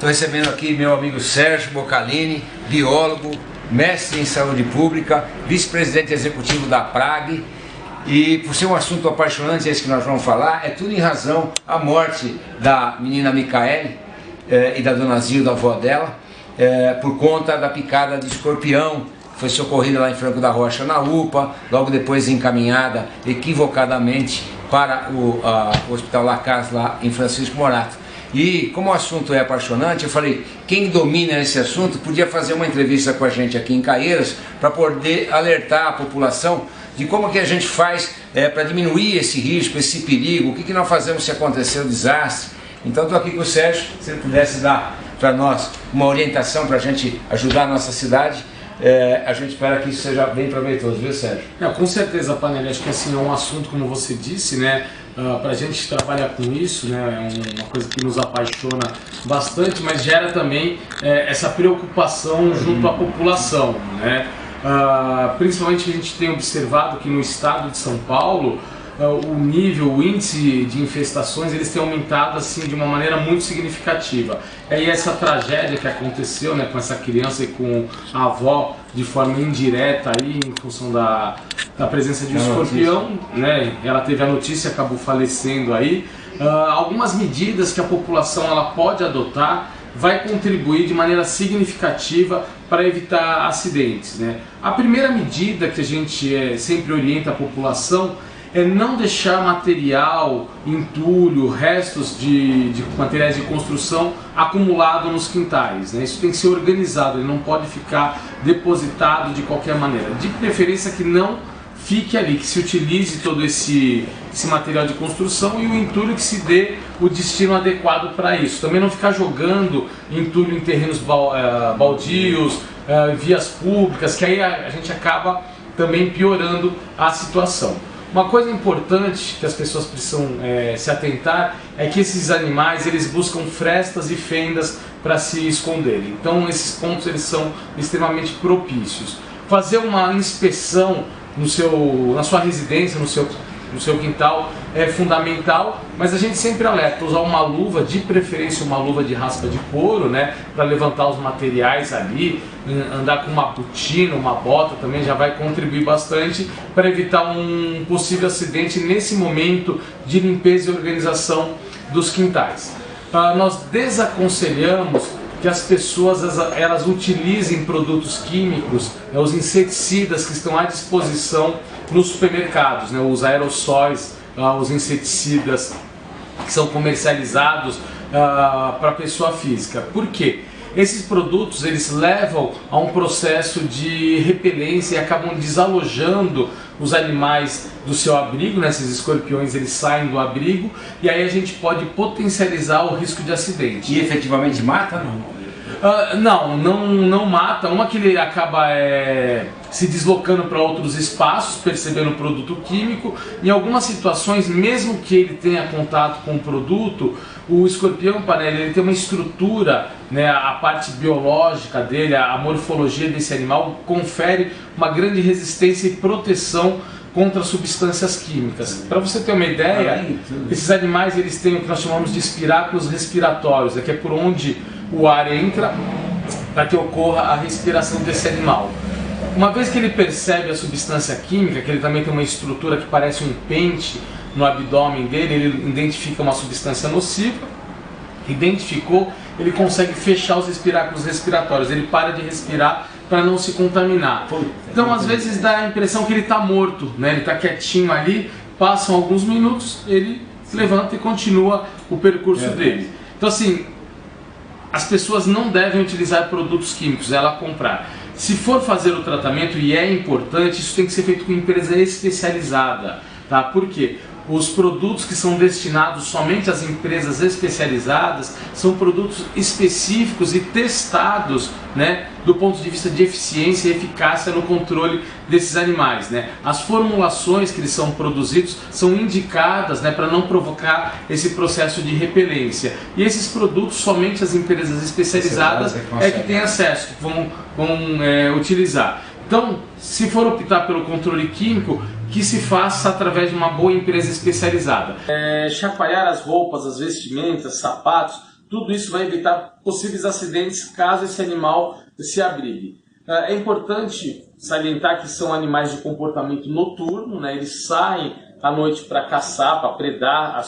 Estou recebendo aqui meu amigo Sérgio Boccalini, biólogo, mestre em saúde pública, vice-presidente executivo da PRAG. E por ser um assunto apaixonante, esse que nós vamos falar, é tudo em razão à morte da menina Micaele e da dona Zilda, avó dela, por conta da picada de escorpião. Foi socorrida lá em Franco da Rocha na UPA, logo depois encaminhada equivocadamente para o Hospital Lacaz lá em Francisco Morato. E como o assunto é apaixonante, eu falei, quem domina esse assunto podia fazer uma entrevista com a gente aqui em Caieiras para poder alertar a população de como que a gente faz para diminuir esse risco, esse perigo, o que nós fazemos se acontecer um desastre. Então estou aqui com o Sérgio, se ele pudesse dar para nós uma orientação para a gente ajudar a nossa cidade, a gente espera que isso seja bem proveitoso, viu, Sérgio? Com certeza, Panelli, acho que assim, é um assunto, como você disse, né? Para a gente trabalhar com isso, né, é uma coisa que nos apaixona bastante, mas gera também essa preocupação junto à população, né? Principalmente a gente tem observado que no estado de São Paulo o índice de infestações eles têm aumentado assim de uma maneira muito significativa. E essa tragédia que aconteceu, né, com essa criança e com a avó de forma indireta aí, em função da presença de um escorpião, né, ela teve a notícia e acabou falecendo aí. Algumas medidas que a população ela pode adotar vai contribuir de maneira significativa para evitar acidentes, né? A primeira medida que a gente sempre orienta a população é não deixar material, entulho, restos de materiais de construção acumulado nos quintais, né? Isso tem que ser organizado, ele não pode ficar depositado de qualquer maneira. De preferência que não fique ali, que se utilize todo esse material de construção e o entulho que se dê o destino adequado para isso. Também não ficar jogando entulho em terrenos baldios, vias públicas, que aí a gente acaba também piorando a situação. Uma coisa importante que as pessoas precisam se atentar é que esses animais eles buscam frestas e fendas para se esconderem. Então esses pontos eles são extremamente propícios. Fazer uma inspeção na sua residência, no seu quintal é fundamental, mas a gente sempre alerta, usar uma luva, de preferência uma luva de raspa de couro, né, para levantar os materiais ali, andar com uma botina, uma bota também já vai contribuir bastante para evitar um possível acidente nesse momento de limpeza e organização dos quintais. Nós desaconselhamos que as pessoas elas utilizem produtos químicos, os inseticidas que estão à disposição nos supermercados, né, os aerossóis, os inseticidas que são comercializados para a pessoa física. Por quê? Esses produtos eles levam a um processo de repelência e acabam desalojando os animais do seu abrigo, né? Esses escorpiões eles saem do abrigo e aí a gente pode potencializar o risco de acidente. E efetivamente mata, não? Não mata. Uma que ele acaba se deslocando para outros espaços, percebendo o produto químico. Em algumas situações, mesmo que ele tenha contato com o produto, o escorpião, Panelli, ele tem uma estrutura, né, a parte biológica dele, a morfologia desse animal confere uma grande resistência e proteção contra substâncias químicas. Para você ter uma ideia, esses animais eles têm o que nós chamamos de espiráculos respiratórios, que é por onde o ar entra para que ocorra a respiração desse animal. Uma vez que ele percebe a substância química, que ele também tem uma estrutura que parece um pente no abdômen dele, ele identifica uma substância nociva, identificou, ele consegue fechar os espiráculos respiratórios, ele para de respirar para não se contaminar. Então às vezes dá a impressão que ele está morto, né? Ele está quietinho ali, passam alguns minutos, ele se levanta e continua o percurso dele. Então assim, as pessoas não devem utilizar produtos químicos, ela comprar. Se for fazer o tratamento, e é importante, isso tem que ser feito com empresa especializada, tá? Por quê? Os produtos que são destinados somente às empresas especializadas são produtos específicos e testados, né, do ponto de vista de eficiência e eficácia no controle desses animais, né? As formulações que eles são produzidos são indicadas, né, para não provocar esse processo de repelência. E esses produtos somente as empresas especializadas que têm acesso, que vão utilizar. Então, se for optar pelo controle químico, que se faça através de uma boa empresa especializada. Chacoalhar as roupas, as vestimentas, sapatos, tudo isso vai evitar possíveis acidentes caso esse animal se abrigue. É importante salientar que são animais de comportamento noturno, né? Eles saem à noite para caçar, para predar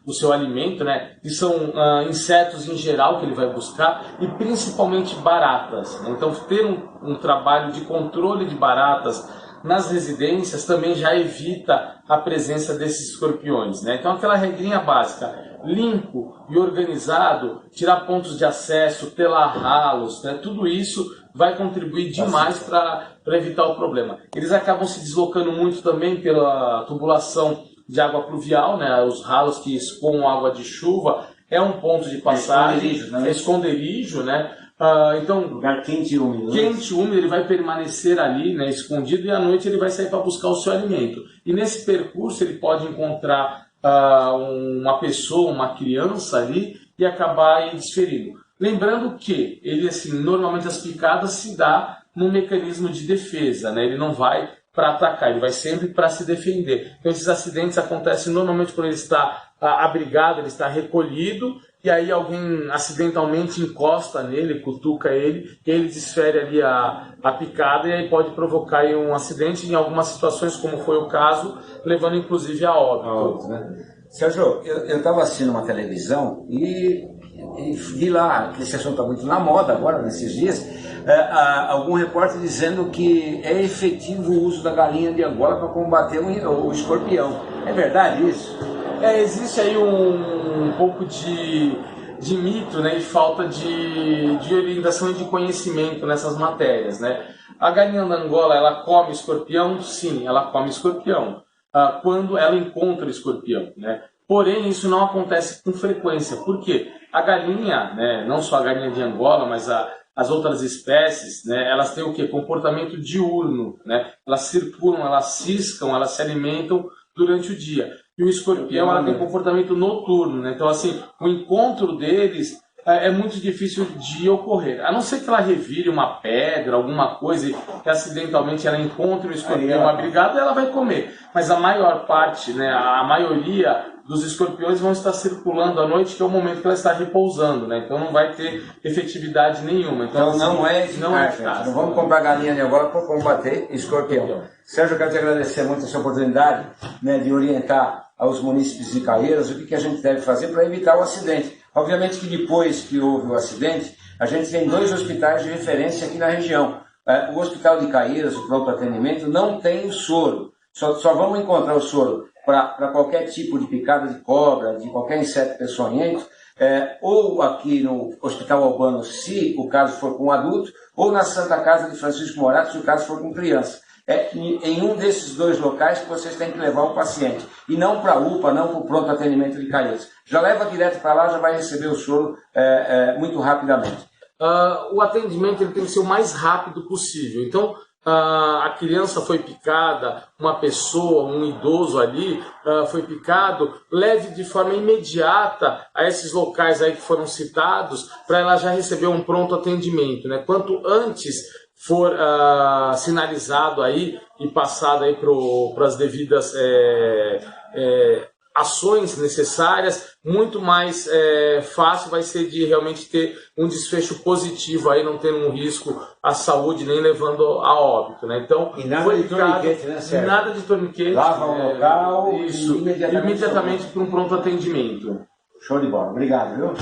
o seu alimento, né? E são insetos em geral que ele vai buscar, e principalmente baratas, né? Então ter um trabalho de controle de baratas nas residências também já evita a presença desses escorpiões, né? Então aquela regrinha básica, limpo e organizado, tirar pontos de acesso, telar ralos, né? Tudo isso vai contribuir demais para evitar o problema. Eles acabam se deslocando muito também pela tubulação de água pluvial, né? Os ralos que escoam água de chuva é um ponto de passagem, esconderijo, né? Então, lugar quente e úmido. Quente e úmido, ele vai permanecer ali, né, escondido, e à noite ele vai sair para buscar o seu alimento. E nesse percurso ele pode encontrar uma pessoa, uma criança ali, e acabar aí desferindo. Lembrando que ele, assim, normalmente as picadas se dá num mecanismo de defesa, né? Ele não vai para atacar, ele vai sempre para se defender. Então esses acidentes acontecem normalmente quando ele está abrigado, ele está recolhido, e aí alguém acidentalmente encosta nele, cutuca ele, e ele desfere ali a picada, e aí pode provocar aí um acidente, em algumas situações, como foi o caso, levando inclusive a óbito. Né? Sérgio, eu estava assistindo uma televisão e vi lá, que esse assunto está muito na moda agora, nesses dias, algum repórter dizendo que é efetivo o uso da galinha de Angola para combater o escorpião. É verdade isso? Existe aí um pouco de mito, né, e falta de orientação e de conhecimento nessas matérias, né? A galinha da Angola, ela come escorpião? Sim, ela come escorpião, quando ela encontra o escorpião, né? Porém, isso não acontece com frequência. Por quê? A galinha, né, não só a galinha de Angola, mas as outras espécies, né, elas têm o quê? Comportamento diurno, né? Elas circulam, elas ciscam, elas se alimentam durante o dia. E o escorpião, ela tem comportamento noturno, né? Então, assim, o encontro deles é muito difícil de ocorrer. A não ser que ela revire uma pedra, alguma coisa, e que acidentalmente ela encontre o escorpião abrigado, ela vai comer. Mas a maior parte, né, a maioria dos escorpiões vão estar circulando à noite, que é o momento que ela está repousando, né? Então não vai ter efetividade nenhuma. Então assim, não é eficaz. Não vamos comprar galinha de Angola para combater escorpião. Sérgio, eu quero te agradecer muito essa oportunidade, né, de orientar aos munícipes de Caieiras o que a gente deve fazer para evitar o acidente. Obviamente que depois que houve o acidente, a gente tem 2 hospitais de referência aqui na região. O Hospital de Caieiras, o pronto atendimento, não tem o soro. Só vamos encontrar o soro para qualquer tipo de picada de cobra, de qualquer inseto peçonhento, ou aqui no Hospital Albano, se o caso for com um adulto, ou na Santa Casa de Francisco Morato, se o caso for com criança. Em um desses 2 locais que vocês têm que levar o paciente, e não para a UPA, não para o pronto atendimento de Caieiras. Já leva direto para lá, já vai receber o soro muito rapidamente. O atendimento ele tem que ser o mais rápido possível. Então, a criança foi picada, uma pessoa, um idoso ali foi picado, leve de forma imediata a esses locais aí que foram citados, para ela já receber um pronto atendimento, né? Quanto antes for sinalizado aí e passado aí para as devidas ações necessárias, muito mais fácil vai ser de realmente ter um desfecho positivo, aí não tendo um risco à saúde, nem levando a óbito, né? Então, e nada de torniquete, né, Sérgio? Nada de torniquete. Lava o local isso, e imediatamente para um pronto atendimento. Show de bola. Obrigado, viu?